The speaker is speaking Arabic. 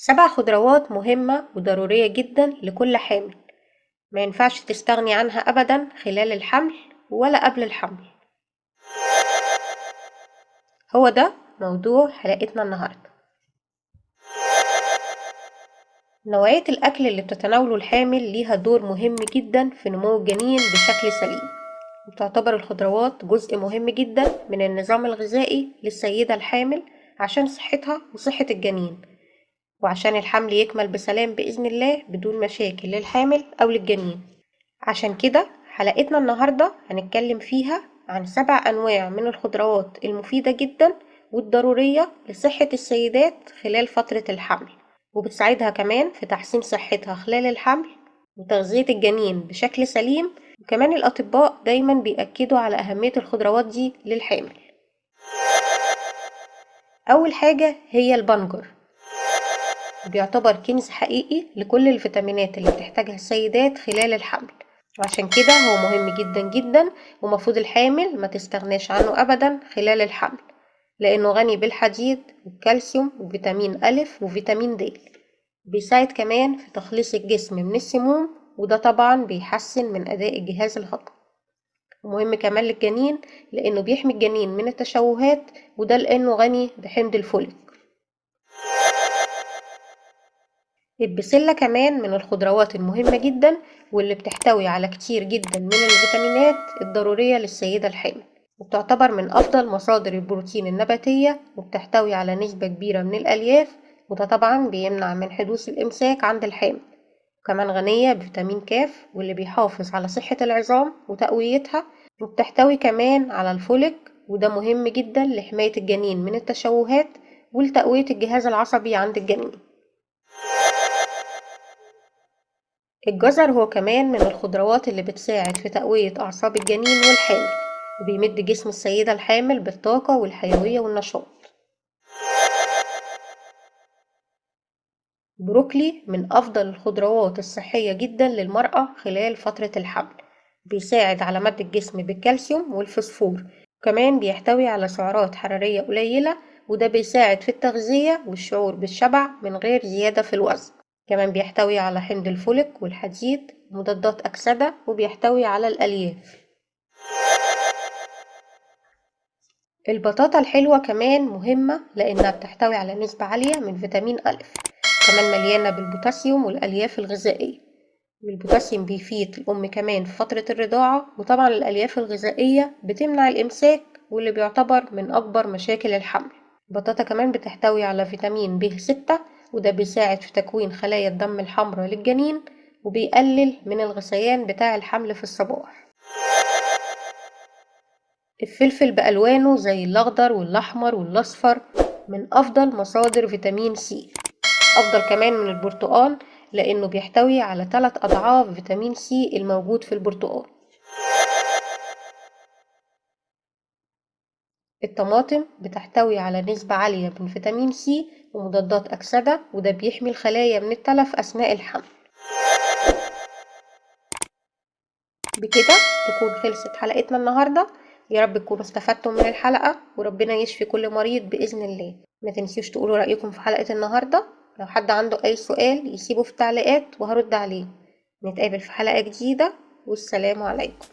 7 خضروات مهمة وضرورية جدا لكل حامل، ما ينفعش تستغني عنها أبدا خلال الحمل ولا قبل الحمل. هو ده موضوع حلقتنا النهاردة. نوعية الأكل اللي بتتناوله الحامل ليها دور مهم جدا في نمو الجنين بشكل سليم، وتعتبر الخضروات جزء مهم جدا من النظام الغذائي للسيدة الحامل عشان صحتها وصحة الجنين، وعشان الحمل يكمل بسلام بإذن الله بدون مشاكل للحامل أو للجنين. عشان كده حلقتنا النهاردة هنتكلم فيها عن 7 أنواع من الخضروات المفيدة جدا والضرورية لصحة السيدات خلال فترة الحمل، وبتساعدها كمان في تحسين صحتها خلال الحمل وتغذية الجنين بشكل سليم. وكمان الأطباء دايما بيأكدوا على أهمية الخضروات دي للحامل. أول حاجة هي البنجر، بيعتبر كنز حقيقي لكل الفيتامينات اللي بتحتاجها السيدات خلال الحمل، وعشان كده هو مهم جدا جدا ومفروض الحامل ما تستغناش عنه أبدا خلال الحمل، لأنه غني بالحديد والكالسيوم وفيتامين أ وفيتامين د. بيساعد كمان في تخليص الجسم من السموم، وده طبعا بيحسن من أداء الجهاز الهضمي. ومهم كمان للجنين لأنه بيحمي الجنين من التشوهات، وده لأنه غني بحمض الفوليك. البسلة كمان من الخضروات المهمة جدا واللي بتحتوي على كتير جدا من الفيتامينات الضرورية للسيدة الحامل، وبتعتبر من أفضل مصادر البروتين النباتية، وبتحتوي على نسبة كبيرة من الألياف، وده طبعا بيمنع من حدوث الإمساك عند الحامل. وكمان غنية بفيتامين ك واللي بيحافظ على صحة العظام وتقويتها، وبتحتوي كمان على الفوليك، وده مهم جدا لحماية الجنين من التشوهات ولتقوية الجهاز العصبي عند الجنين. الجزر هو كمان من الخضروات اللي بتساعد في تقوية أعصاب الجنين والحامل، وبيمد جسم السيدة الحامل بالطاقة والحيوية والنشاط. بروكلي من أفضل الخضروات الصحية جدا للمرأة خلال فترة الحمل، بيساعد على مد الجسم بالكالسيوم والفوسفور، وكمان بيحتوي على سعرات حرارية قليلة، وده بيساعد في التغذية والشعور بالشبع من غير زيادة في الوزن. كمان بيحتوي على حمض الفوليك والحديد ومضادات أكسدة، وبيحتوي على الألياف. البطاطا الحلوة كمان مهمة لأنها بتحتوي على نسبة عالية من فيتامين أ، كمان مليانة بالبوتاسيوم والألياف الغذائية. والبوتاسيوم بيفيد الأم كمان في فترة الرضاعة، وطبعا الألياف الغذائية بتمنع الإمساك واللي بيعتبر من أكبر مشاكل الحمل. البطاطا كمان بتحتوي على فيتامين ب6، وده بيساعد في تكوين خلايا الدم الحمراء للجنين، وبيقلل من الغثيان بتاع الحمل في الصباح. الفلفل بألوانه زي الأخضر والأحمر والأصفر من أفضل مصادر فيتامين سي، أفضل كمان من البرتقال لأنه بيحتوي على 3 أضعاف فيتامين سي الموجود في البرتقال. الطماطم بتحتوي على نسبة عالية من فيتامين سي ومضادات أكسدة، وده بيحمي الخلايا من التلف أثناء الحمل. بكده تكون خلصت حلقتنا النهاردة. يا رب تكونوا استفدتم من الحلقة، وربنا يشفي كل مريض بإذن الله. ما تنسيوش تقولوا رأيكم في حلقة النهاردة، لو حد عنده أي سؤال يسيبه في التعليقات وهرد عليه. نتقابل في حلقة جديدة، والسلام عليكم.